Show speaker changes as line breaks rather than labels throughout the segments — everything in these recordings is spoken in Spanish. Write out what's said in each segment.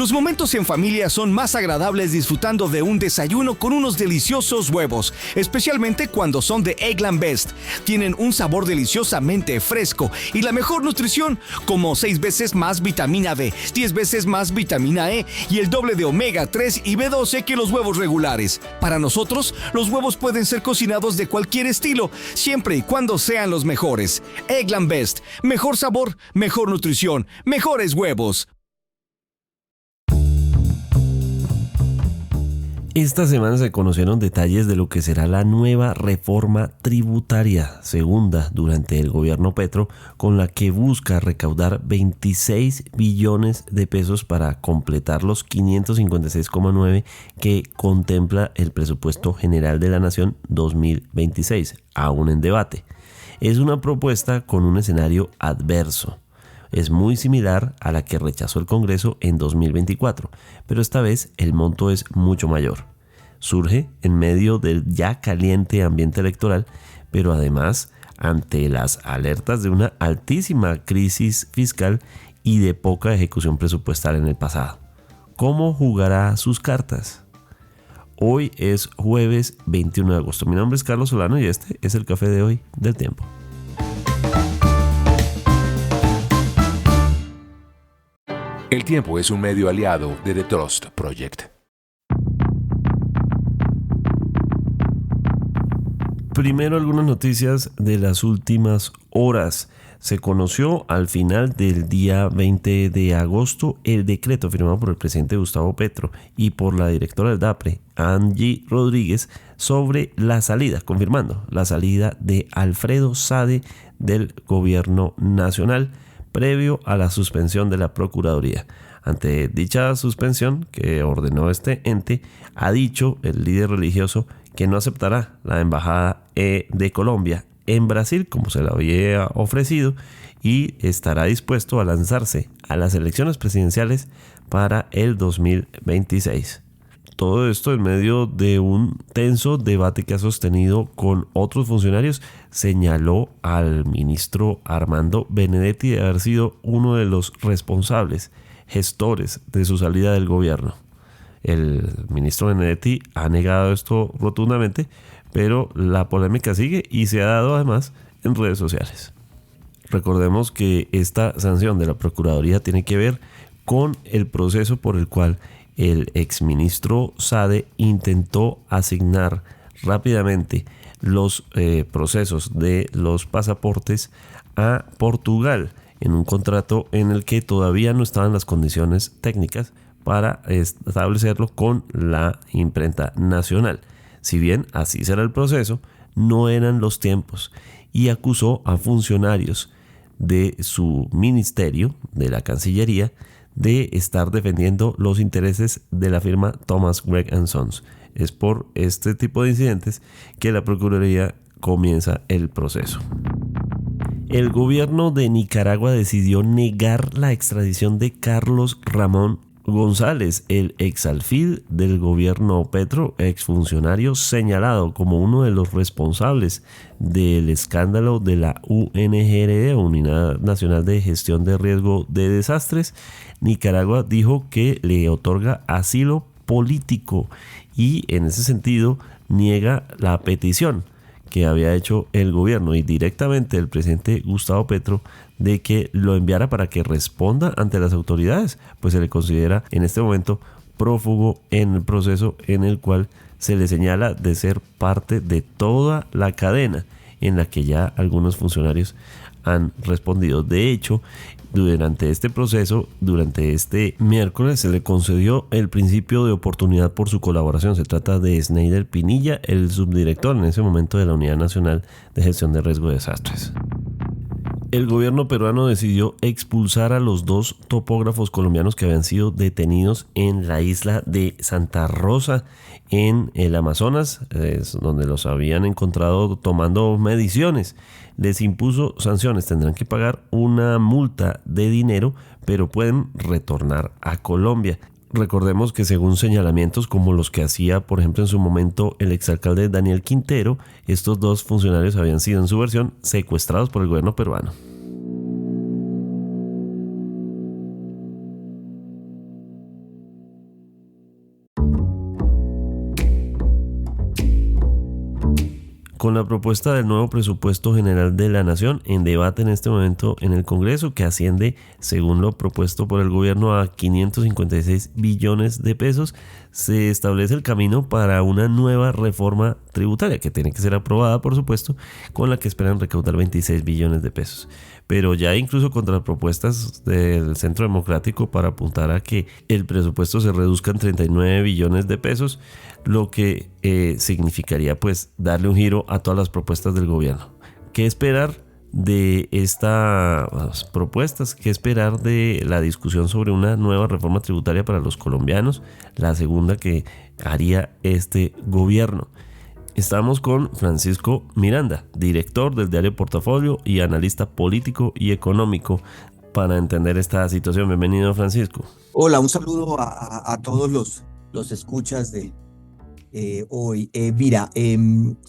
Los momentos en familia son más agradables disfrutando de un desayuno con unos deliciosos huevos, especialmente cuando son de Eggland Best. Tienen un sabor deliciosamente fresco y la mejor nutrición, como 6 veces más vitamina D, 10 veces más vitamina E y el doble de omega 3 y B12 que los huevos regulares. Para nosotros, los huevos pueden ser cocinados de cualquier estilo, siempre y cuando sean los mejores. Eggland Best, mejor sabor, mejor nutrición, mejores huevos.
Esta semana se conocieron detalles de lo que será la nueva reforma tributaria, segunda durante el gobierno Petro, con la que busca recaudar 26 billones de pesos para completar los 556,9 que contempla el presupuesto general de la Nación 2026, aún en debate. Es una propuesta con un escenario adverso. Es muy similar a la que rechazó el Congreso en 2024, pero esta vez el monto es mucho mayor. Surge en medio del ya caliente ambiente electoral, pero además ante las alertas de una altísima crisis fiscal y de poca ejecución presupuestal en el pasado. ¿Cómo jugará sus cartas? Hoy es jueves 21 de agosto. Mi nombre es Carlos Solano y este es el café de hoy del Tiempo.
El Tiempo es un medio aliado de The Trust Project.
Primero, algunas noticias de las últimas horas. Se conoció al final del día 20 de agosto el decreto firmado por el presidente Gustavo Petro y por la directora del DAPRE, Angie Rodríguez, sobre la salida, confirmando la salida de Alfredo Sade del gobierno nacional, previo a la suspensión de la Procuraduría. Ante dicha suspensión que ordenó este ente, ha dicho el líder religioso que no aceptará la embajada de Colombia en Brasil como se la había ofrecido y estará dispuesto a lanzarse a las elecciones presidenciales para el 2026. Todo esto en medio de un tenso debate que ha sostenido con otros funcionarios. Señaló al ministro Armando Benedetti de haber sido uno de los responsables, gestores de su salida del gobierno. El ministro Benedetti ha negado esto rotundamente, pero la polémica sigue y se ha dado además en redes sociales. Recordemos que esta sanción de la Procuraduría tiene que ver con el proceso por el cual el exministro Sade intentó asignar rápidamente los procesos de los pasaportes a Portugal en un contrato en el que todavía no estaban las condiciones técnicas para establecerlo con la imprenta nacional. Si bien así será el proceso, no eran los tiempos y acusó a funcionarios de su ministerio, de la Cancillería, de estar defendiendo los intereses de la firma Thomas Gregg & Sons. Es por este tipo de incidentes que la Procuraduría comienza el proceso. El gobierno de Nicaragua decidió negar la extradición de Carlos Ramón González, el exalfil del gobierno Petro, exfuncionario señalado como uno de los responsables del escándalo de la UNGRD, Unidad Nacional de Gestión de Riesgo de Desastres. Nicaragua dijo que le otorga asilo político y en ese sentido niega la petición que había hecho el gobierno y directamente el presidente Gustavo Petro de que lo enviara para que responda ante las autoridades, pues se le considera en este momento prófugo en el proceso en el cual se le señala de ser parte de toda la cadena en la que ya algunos funcionarios han respondido. De hecho, durante este proceso, durante este miércoles, se le concedió el principio de oportunidad por su colaboración. Se trata de Sneider Pinilla, el subdirector en ese momento de la Unidad Nacional de Gestión de Riesgo de Desastres. El gobierno peruano decidió expulsar a los 2 topógrafos colombianos que habían sido detenidos en la isla de Santa Rosa, en el Amazonas, donde los habían encontrado tomando mediciones. Les impuso sanciones, tendrán que pagar una multa de dinero, pero pueden retornar a Colombia. Recordemos que según señalamientos como los que hacía, por ejemplo, en su momento el exalcalde Daniel Quintero, estos 2 funcionarios habían sido, en su versión, secuestrados por el gobierno peruano. con la propuesta del nuevo presupuesto general de la Nación en debate en este momento en el Congreso, que asciende, según lo propuesto por el gobierno, a 556 billones de pesos, se establece el camino para una nueva reforma tributaria que tiene que ser aprobada, por supuesto, con la que esperan recaudar 26 billones de pesos. Pero ya incluso contra propuestas del Centro Democrático para apuntar a que el presupuesto se reduzca en 39 billones de pesos, lo que significaría pues darle un giro a todas las propuestas del gobierno. ¿Qué esperar de estas propuestas? ¿Qué esperar de la discusión sobre una nueva reforma tributaria para los colombianos? La segunda que haría este gobierno. Estamos con Francisco Miranda, director del diario Portafolio y analista político y económico, para entender esta situación. Bienvenido, Francisco.
Hola, un saludo a todos los escuchas de hoy.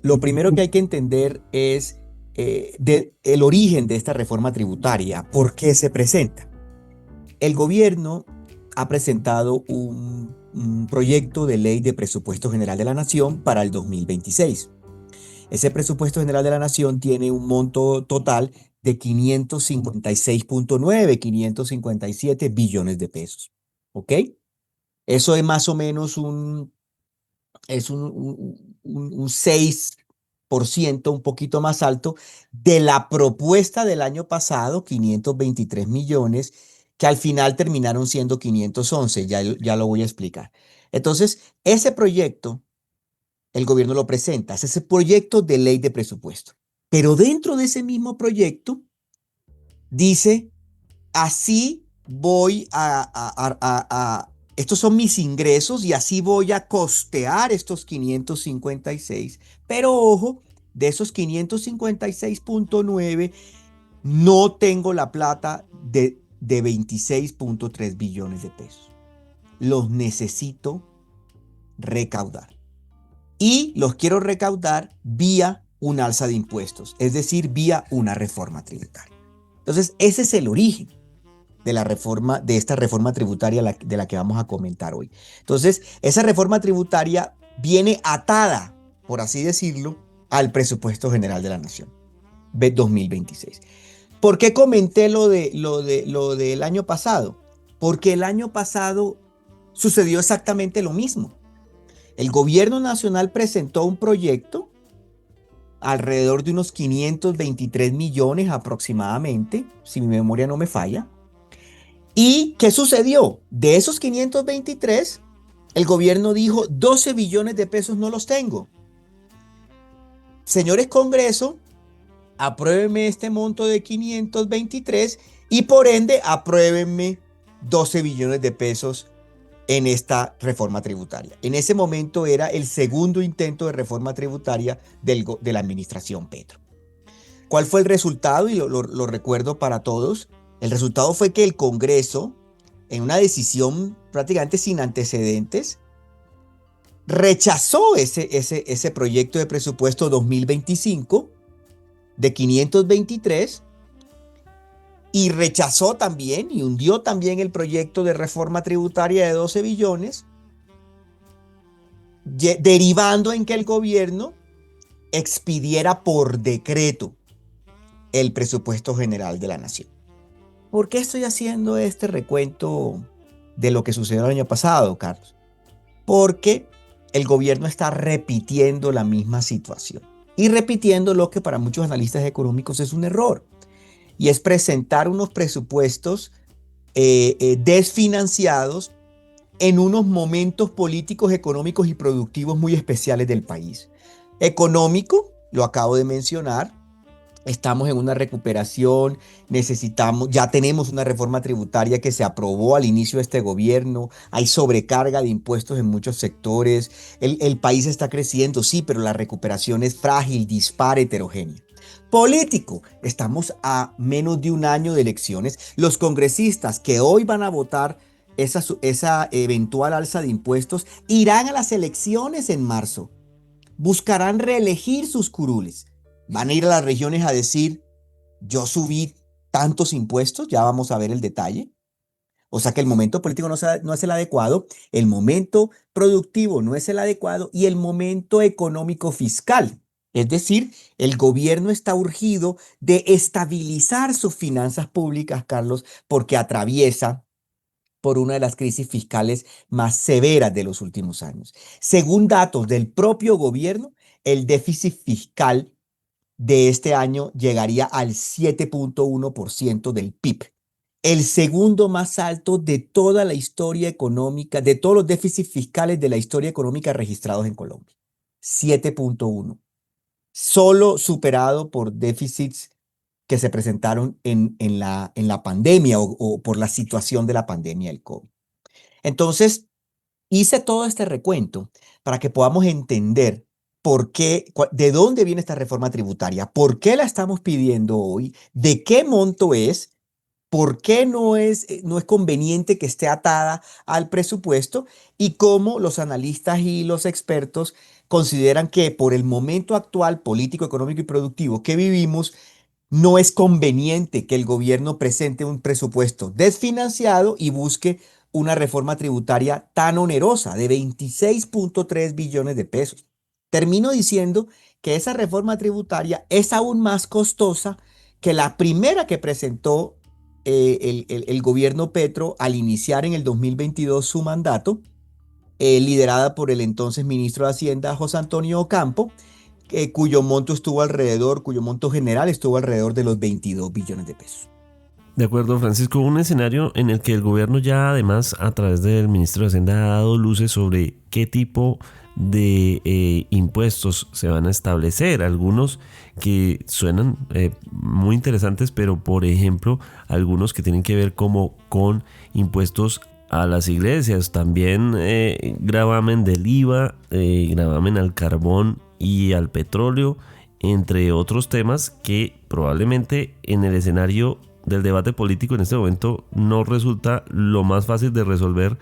Lo primero que hay que entender es el origen de esta reforma tributaria. ¿Por qué se presenta? El gobierno ha presentado un proyecto de ley de presupuesto general de la Nación para el 2026. Ese presupuesto general de la Nación tiene un monto total de 556.9, 557 billones de pesos. ¿Ok? Eso es más o menos un 6%, un poquito más alto de la propuesta del año pasado, 523 millones, que al final terminaron siendo 511, ya lo voy a explicar. Entonces, ese proyecto, el gobierno lo presenta, es ese proyecto de ley de presupuesto. Pero dentro de ese mismo proyecto, dice, así voy estos son mis ingresos y así voy a costear estos 556. Pero ojo, de esos 556.9, no tengo la plata de 26.3 billones de pesos. Los necesito recaudar. Y los quiero recaudar vía un alza de impuestos, es decir, vía una reforma tributaria. Entonces, ese es el origen de esta reforma tributaria de la que vamos a comentar hoy. Entonces, esa reforma tributaria viene atada, por así decirlo, al presupuesto general de la Nación 2026. ¿Por qué comenté lo del año pasado? Porque el año pasado sucedió exactamente lo mismo. El gobierno nacional presentó un proyecto alrededor de unos 523 millones aproximadamente, si mi memoria no me falla. ¿Y qué sucedió? De esos 523, el gobierno dijo 12 billones de pesos no los tengo. Señores Congreso, apruébenme este monto de 523 y por ende apruébenme 12 billones de pesos en esta reforma tributaria. En ese momento era el segundo intento de reforma tributaria de la administración Petro. ¿Cuál fue el resultado? Y lo recuerdo para todos. El resultado fue que el Congreso, en una decisión prácticamente sin antecedentes, rechazó ese proyecto de presupuesto 2025 de 523 y rechazó también y hundió también el proyecto de reforma tributaria de 12 billones, derivando en que el gobierno expidiera por decreto el presupuesto general de la Nación. ¿Por qué estoy haciendo este recuento de lo que sucedió el año pasado, Carlos? Porque el gobierno está repitiendo la misma situación y repitiendo lo que para muchos analistas económicos es un error, y es presentar unos presupuestos desfinanciados en unos momentos políticos, económicos y productivos muy especiales del país. Económico, lo acabo de mencionar. Estamos en una recuperación, ya tenemos una reforma tributaria que se aprobó al inicio de este gobierno, hay sobrecarga de impuestos en muchos sectores, el país está creciendo, sí, pero la recuperación es frágil, dispar, heterogénea. Político, estamos a menos de un año de elecciones, los congresistas que hoy van a votar esa eventual alza de impuestos irán a las elecciones en marzo, buscarán reelegir sus curules. Van a ir a las regiones a decir, yo subí tantos impuestos, ya vamos a ver el detalle. O sea que el momento político no es el adecuado, el momento productivo no es el adecuado y el momento económico fiscal Es decir, el gobierno está urgido de estabilizar sus finanzas públicas, Carlos, porque atraviesa por una de las crisis fiscales más severas de los últimos años. Según datos del propio gobierno, el déficit fiscal de este año llegaría al 7.1% del PIB, el segundo más alto de toda la historia económica, de todos los déficits fiscales de la historia económica registrados en Colombia. 7.1, solo superado por déficits que se presentaron en la pandemia o por la situación de la pandemia del COVID. Entonces, hice todo este recuento para que podamos entender por qué, de dónde viene esta reforma tributaria, por qué la estamos pidiendo hoy, de qué monto es, por qué no es conveniente que esté atada al presupuesto y cómo los analistas y los expertos consideran que por el momento actual político, económico y productivo que vivimos, no es conveniente que el gobierno presente un presupuesto desfinanciado y busque una reforma tributaria tan onerosa de 26.3 billones de pesos. Termino diciendo que esa reforma tributaria es aún más costosa que la primera que presentó el gobierno Petro al iniciar en el 2022 su mandato, liderada por el entonces ministro de Hacienda, José Antonio Ocampo, cuyo monto general estuvo alrededor de los 22 billones de pesos.
De acuerdo, Francisco, un escenario en el que el gobierno ya además a través del ministro de Hacienda ha dado luces sobre qué tipo de impuestos se van a establecer, algunos que suenan muy interesantes, pero por ejemplo algunos que tienen que ver como con impuestos a las iglesias, también gravamen del IVA, gravamen al carbón y al petróleo, entre otros temas que probablemente en el escenario del debate político en este momento no resulta lo más fácil de resolver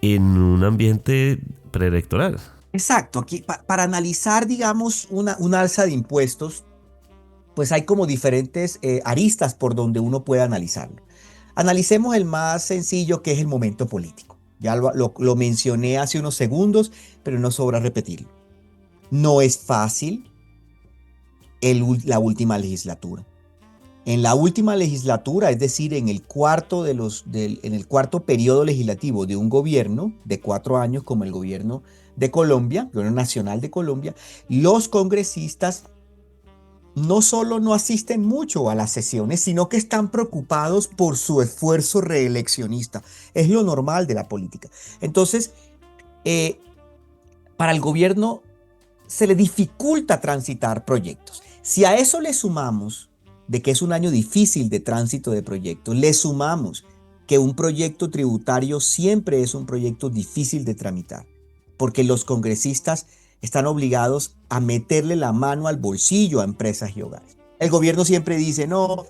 en un ambiente preelectoral.
Exacto, aquí para analizar, digamos, una alza de impuestos, pues hay como diferentes aristas por donde uno puede analizarlo. Analicemos el más sencillo, que es el momento político. Ya lo mencioné hace unos segundos, pero no sobra repetirlo. No es fácil la última legislatura. En la última legislatura, es decir, en el cuarto periodo legislativo de un gobierno de 4 años como el gobierno de Colombia, el gobierno nacional de Colombia, los congresistas no solo no asisten mucho a las sesiones, sino que están preocupados por su esfuerzo reeleccionista. Es lo normal de la política. Entonces, para el gobierno se le dificulta transitar proyectos. Si a eso le sumamos de que es un año difícil de tránsito de proyectos, le sumamos que un proyecto tributario siempre es un proyecto difícil de tramitar, porque los congresistas están obligados a meterle la mano al bolsillo a empresas y hogares. El gobierno siempre dice, no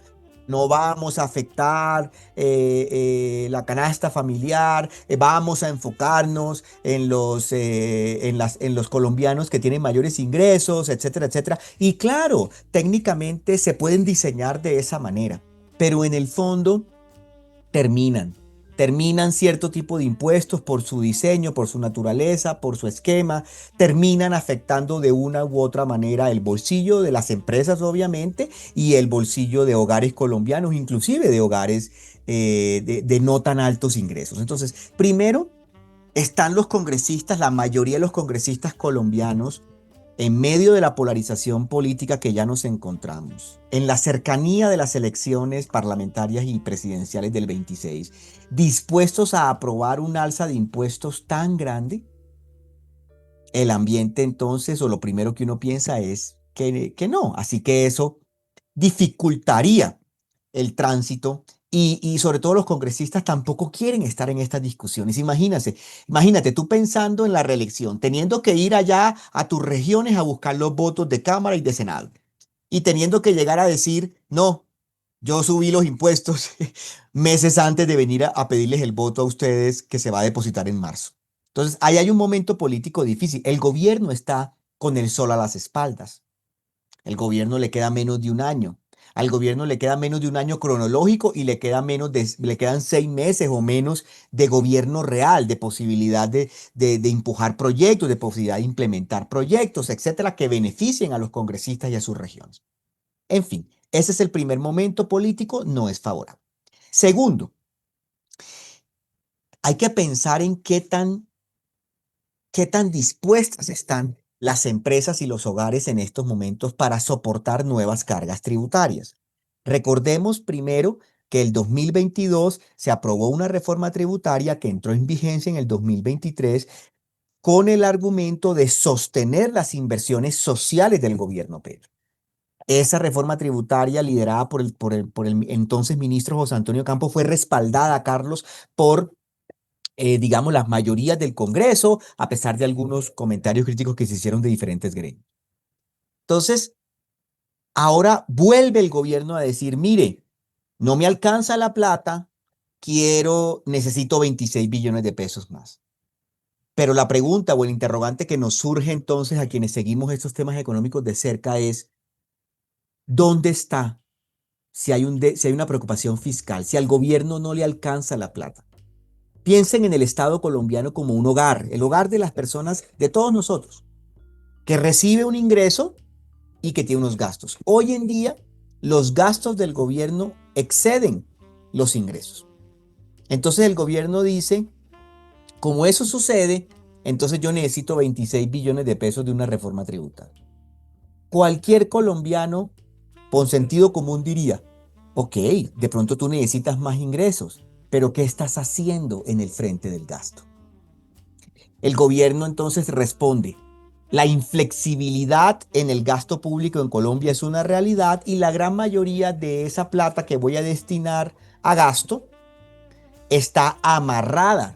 vamos a afectar la canasta familiar, vamos a enfocarnos en los colombianos que tienen mayores ingresos, etcétera, etcétera. Y claro, técnicamente se pueden diseñar de esa manera, pero en el fondo terminan cierto tipo de impuestos por su diseño, por su naturaleza, por su esquema, terminan afectando de una u otra manera el bolsillo de las empresas, obviamente, y el bolsillo de hogares colombianos, inclusive de hogares de no tan altos ingresos. Entonces, primero están los congresistas, la mayoría de los congresistas colombianos, en medio de la polarización política que ya nos encontramos, en la cercanía de las elecciones parlamentarias y presidenciales del 26, dispuestos a aprobar un alza de impuestos tan grande, el ambiente entonces, o lo primero que uno piensa es que no. Así que eso dificultaría el tránsito y sobre todo los congresistas tampoco quieren estar en estas discusiones. Imagínate tú pensando en la reelección, teniendo que ir allá a tus regiones a buscar los votos de Cámara y de Senado y teniendo que llegar a decir, no, yo subí los impuestos meses antes de venir a pedirles el voto a ustedes que se va a depositar en marzo. Entonces, ahí hay un momento político difícil. El gobierno está con el sol a las espaldas. El gobierno le queda menos de un año. Al gobierno le queda menos de un año cronológico y le quedan 6 meses o menos de gobierno real, de posibilidad de empujar proyectos, de posibilidad de implementar proyectos, etcétera, que beneficien a los congresistas y a sus regiones. En fin, ese es el primer momento político, no es favorable. Segundo, hay que pensar en qué tan dispuestas están las empresas y los hogares en estos momentos para soportar nuevas cargas tributarias. Recordemos primero que el 2022 se aprobó una reforma tributaria que entró en vigencia en el 2023 con el argumento de sostener las inversiones sociales del gobierno Petro. Esa reforma tributaria liderada por el entonces ministro José Antonio Campos fue respaldada, Carlos, por digamos, las mayorías del Congreso, a pesar de algunos comentarios críticos que se hicieron de diferentes gremios. Entonces, ahora vuelve el gobierno a decir, mire, no me alcanza la plata, necesito 26 billones de pesos más. Pero la pregunta o el interrogante que nos surge entonces a quienes seguimos estos temas económicos de cerca es, ¿dónde está si hay una preocupación fiscal, si al gobierno no le alcanza la plata? Piensen en el Estado colombiano como un hogar, el hogar de las personas, de todos nosotros, que recibe un ingreso y que tiene unos gastos. Hoy en día, los gastos del gobierno exceden los ingresos. Entonces el gobierno dice, como eso sucede, entonces yo necesito 26 billones de pesos de una reforma tributaria. Cualquier colombiano con sentido común diría, ok, de pronto tú necesitas más ingresos, pero ¿qué estás haciendo en el frente del gasto? El gobierno entonces responde, la inflexibilidad en el gasto público en Colombia es una realidad y la gran mayoría de esa plata que voy a destinar a gasto está amarrada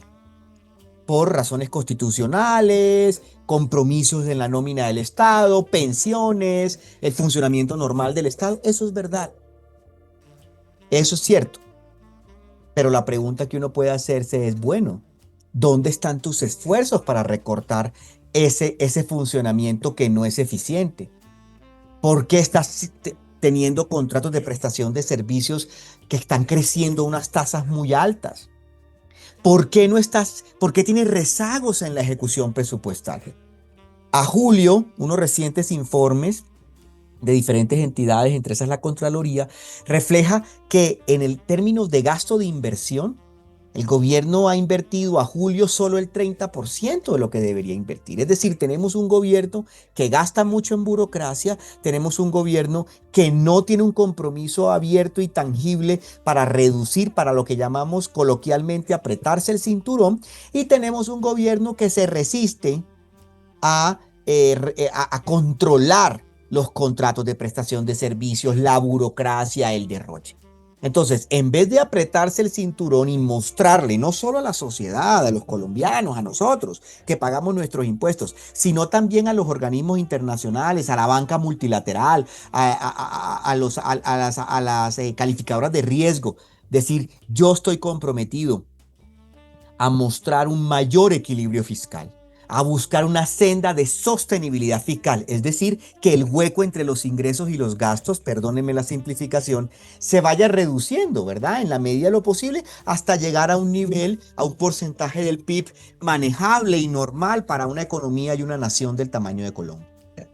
por razones constitucionales, compromisos en la nómina del Estado, pensiones, el funcionamiento normal del Estado. Eso es verdad. Eso es cierto. Pero la pregunta que uno puede hacerse es, bueno, ¿dónde están tus esfuerzos para recortar ese funcionamiento que no es eficiente? ¿Por qué estás teniendo contratos de prestación de servicios que están creciendo a unas tasas muy altas? ¿Por qué tienes rezagos en la ejecución presupuestal? A julio, unos recientes informes de diferentes entidades, entre esas la Contraloría, refleja que en el término de gasto de inversión, el gobierno ha invertido a julio solo el 30% de lo que debería invertir. Es decir, tenemos un gobierno que gasta mucho en burocracia, tenemos un gobierno que no tiene un compromiso abierto y tangible para reducir, para lo que llamamos coloquialmente apretarse el cinturón, y tenemos un gobierno que se resiste a controlar los contratos de prestación de servicios, la burocracia, el derroche. Entonces, en vez de apretarse el cinturón y mostrarle no solo a la sociedad, a los colombianos, a nosotros que pagamos nuestros impuestos, sino también a los organismos internacionales, a la banca multilateral, a las calificadoras de riesgo, decir, yo estoy comprometido a mostrar un mayor equilibrio fiscal, a buscar una senda de sostenibilidad fiscal, es decir, que el hueco entre los ingresos y los gastos, perdónenme la simplificación, se vaya reduciendo, ¿verdad? En la medida de lo posible, hasta llegar a un nivel, a un porcentaje del PIB manejable y normal para una economía y una nación del tamaño de Colombia.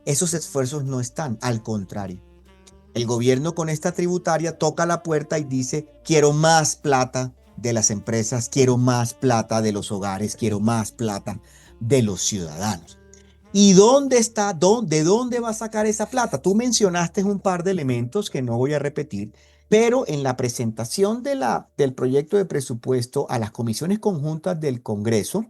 Esos esfuerzos no están, al contrario. El gobierno con esta tributaria toca la puerta y dice, quiero más plata de las empresas, quiero más plata de los hogares, quiero más plata de los ciudadanos. ¿Y dónde está? ¿De dónde va a sacar esa plata? Tú mencionaste un par de elementos que no voy a repetir, pero en la presentación del proyecto de presupuesto a las comisiones conjuntas del Congreso,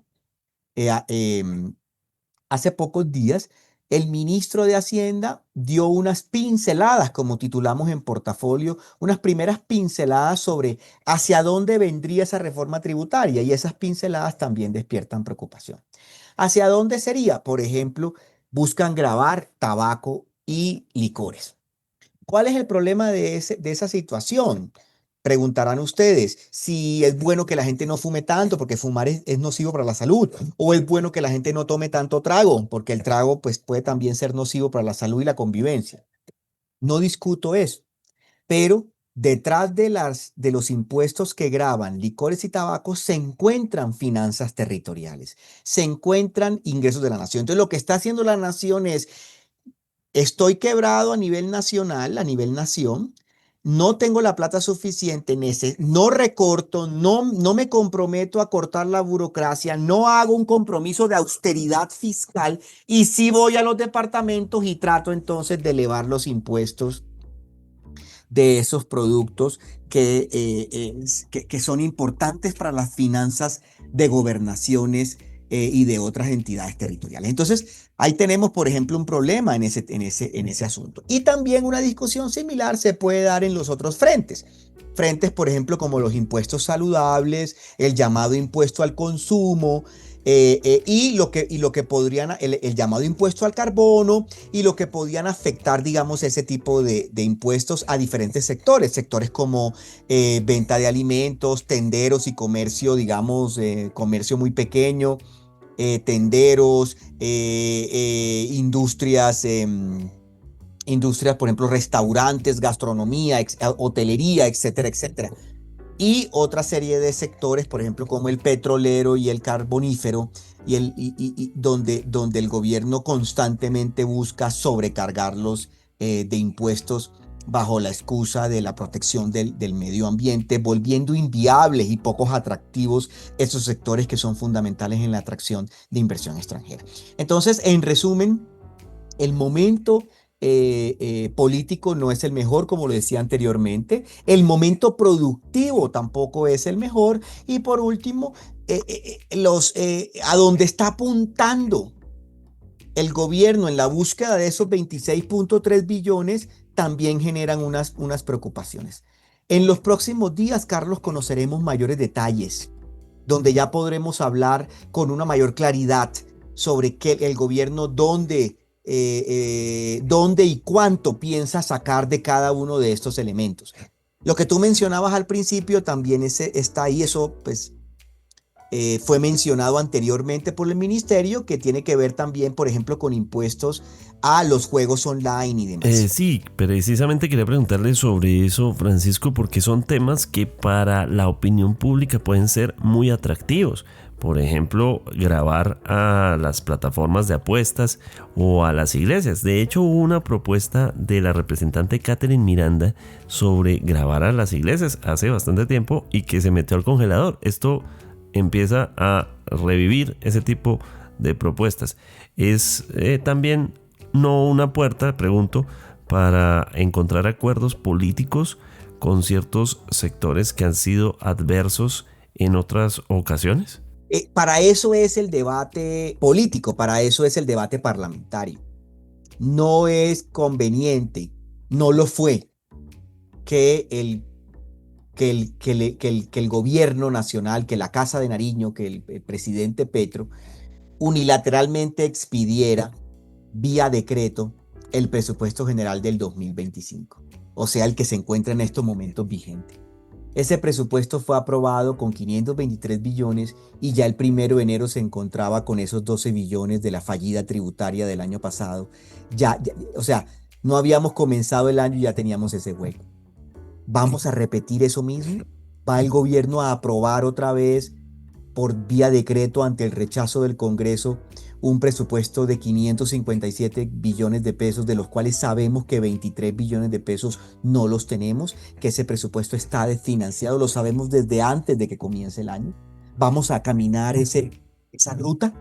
hace pocos días, el ministro de Hacienda dio unas pinceladas, como titulamos en portafolio, unas primeras pinceladas sobre hacia dónde vendría esa reforma tributaria, y esas pinceladas también despiertan preocupación. ¿Hacia dónde sería? Por ejemplo, buscan gravar tabaco y licores. ¿Cuál es el problema de esa situación? Preguntarán ustedes si es bueno que la gente no fume tanto porque fumar es nocivo para la salud, o es bueno que la gente no tome tanto trago porque el trago pues, puede también ser nocivo para la salud y la convivencia. No discuto eso, pero detrás de los impuestos que gravan licores y tabacos se encuentran finanzas territoriales, se encuentran ingresos de la nación. Entonces, lo que está haciendo la nación es, estoy quebrado a nivel nacional, a nivel nación, no tengo la plata suficiente, no recorto, no me comprometo a cortar la burocracia, no hago un compromiso de austeridad fiscal y sí voy a los departamentos y trato entonces de elevar los impuestos de esos productos que son importantes para las finanzas de gobernaciones y de otras entidades territoriales. Entonces, ahí tenemos, por ejemplo, un problema en ese asunto. Y también una discusión similar se puede dar en los otros frentes. Frentes, por ejemplo, como los impuestos saludables, el llamado impuesto al consumo, y lo que podrían, el llamado impuesto al carbono y lo que podían afectar, digamos, ese tipo de impuestos a diferentes sectores como venta de alimentos, tenderos y comercio, digamos, comercio muy pequeño, tenderos, industrias, por ejemplo, restaurantes, gastronomía, hotelería, etcétera, etcétera. Y otra serie de sectores, por ejemplo, como el petrolero y el carbonífero, donde el gobierno constantemente busca sobrecargarlos de impuestos bajo la excusa de la protección del medio ambiente, volviendo inviables y pocos atractivos esos sectores que son fundamentales en la atracción de inversión extranjera. Entonces, en resumen, el momento político no es el mejor, como lo decía anteriormente. El momento productivo tampoco es el mejor. Y por último, a donde está apuntando el gobierno en la búsqueda de esos 26.3 billones también generan unas preocupaciones. En los próximos días, Carlos, conoceremos mayores detalles, donde ya podremos hablar con una mayor claridad sobre el gobierno dónde y cuánto piensa sacar de cada uno de estos elementos. Lo que tú mencionabas al principio también está ahí, eso pues fue mencionado anteriormente por el ministerio, que tiene que ver también, por ejemplo, con impuestos a los juegos online y demás.
Sí, precisamente quería preguntarle sobre eso, Francisco, porque son temas que para la opinión pública pueden ser muy atractivos. Por ejemplo, grabar a las plataformas de apuestas o a las iglesias. De hecho, hubo una propuesta de la representante Catherine Miranda sobre grabar a las iglesias hace bastante tiempo y que se metió al congelador. Esto empieza a revivir ese tipo de propuestas. Es también no una puerta, pregunto, para encontrar acuerdos políticos con ciertos sectores que han sido adversos en otras ocasiones.
Para eso es el debate político, para eso es el debate parlamentario. No es conveniente, no lo fue, que el gobierno nacional, que la Casa de Nariño, que el presidente Petro unilateralmente expidiera vía decreto el presupuesto general del 2025, o sea, el que se encuentra en estos momentos vigente. Ese presupuesto fue aprobado con 523 billones y ya el 1 de enero se encontraba con esos 12 billones de la fallida tributaria del año pasado. O sea, no habíamos comenzado el año y ya teníamos ese hueco. ¿Vamos a repetir eso mismo? ¿Va el gobierno a aprobar otra vez por vía decreto ante el rechazo del Congreso un presupuesto de 557 billones de pesos, de los cuales sabemos que 23 billones de pesos no los tenemos, que ese presupuesto está desfinanciado, lo sabemos desde antes de que comience el año? ¿Vamos a caminar esa ruta?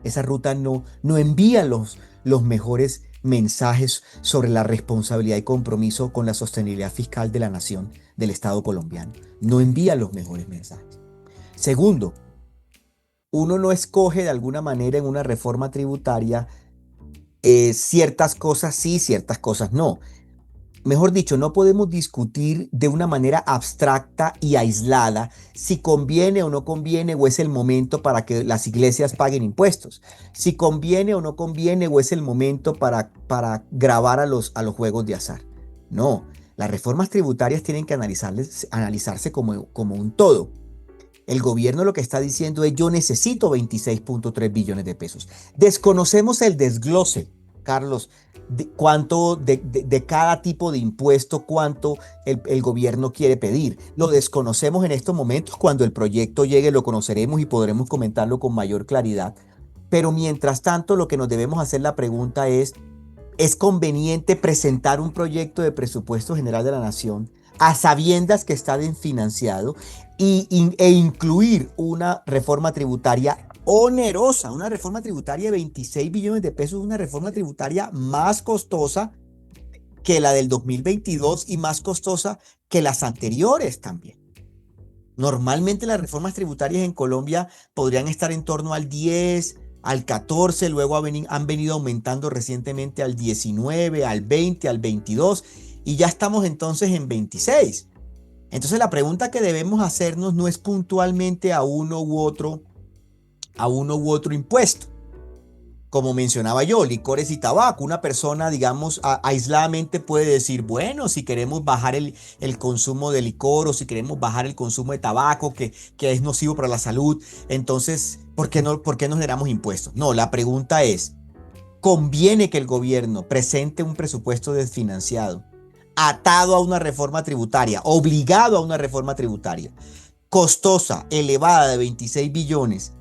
Esa ruta no envía los mejores mensajes sobre la responsabilidad y compromiso con la sostenibilidad fiscal de la nación, del Estado colombiano. No envía los mejores mensajes. Segundo, uno no escoge de alguna manera en una reforma tributaria ciertas cosas sí, ciertas cosas no. Mejor dicho, no podemos discutir de una manera abstracta y aislada si conviene o no conviene o es el momento para que las iglesias paguen impuestos, si conviene o no conviene o es el momento para gravar a los juegos de azar. No, las reformas tributarias tienen que analizarse como un todo. El gobierno lo que está diciendo es: yo necesito 26.3 billones de pesos. Desconocemos el desglose Carlos, de cada tipo de impuesto, cuánto el gobierno quiere pedir. Lo desconocemos en estos momentos. Cuando el proyecto llegue lo conoceremos y podremos comentarlo con mayor claridad. Pero mientras tanto, lo que nos debemos hacer la pregunta ¿es conveniente presentar un proyecto de presupuesto general de la nación a sabiendas que está desfinanciado e incluir una reforma tributaria onerosa, una reforma tributaria de 26 billones de pesos, una reforma tributaria más costosa que la del 2022 y más costosa que las anteriores también? Normalmente las reformas tributarias en Colombia podrían estar en torno al 10, al 14, luego han venido aumentando recientemente al 19, al 20, al 22 y ya estamos entonces en 26. Entonces la pregunta que debemos hacernos no es puntualmente a uno u otro impuesto. Como mencionaba yo, licores y tabaco. Una persona, digamos, aisladamente puede decir, bueno, si queremos bajar el consumo de licor o si queremos bajar el consumo de tabaco, que es nocivo para la salud, entonces, ¿por qué no generamos impuestos? No, la pregunta es, ¿conviene que el gobierno presente un presupuesto desfinanciado, atado a una reforma tributaria, obligado a una reforma tributaria, costosa, elevada de 26 billones,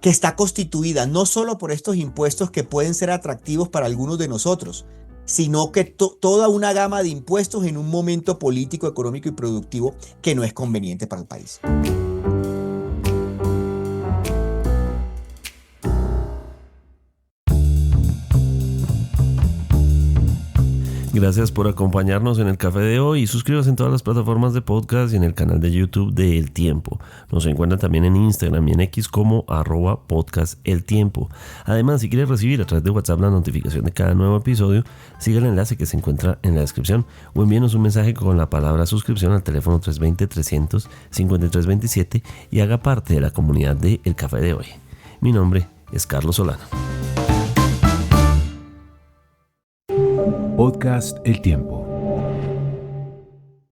que está constituida no solo por estos impuestos que pueden ser atractivos para algunos de nosotros, sino que toda una gama de impuestos en un momento político, económico y productivo que no es conveniente para el país?
Gracias por acompañarnos en el café de hoy y suscríbase en todas las plataformas de podcast y en el canal de YouTube de El Tiempo. Nos encuentran también en Instagram y en X como @podcasteltiempo. Además, si quiere recibir a través de WhatsApp la notificación de cada nuevo episodio, siga el enlace que se encuentra en la descripción o envíenos un mensaje con la palabra suscripción al teléfono 320-300-5327 y haga parte de la comunidad de El Café de Hoy. Mi nombre es Carlos Solano.
Podcast El Tiempo.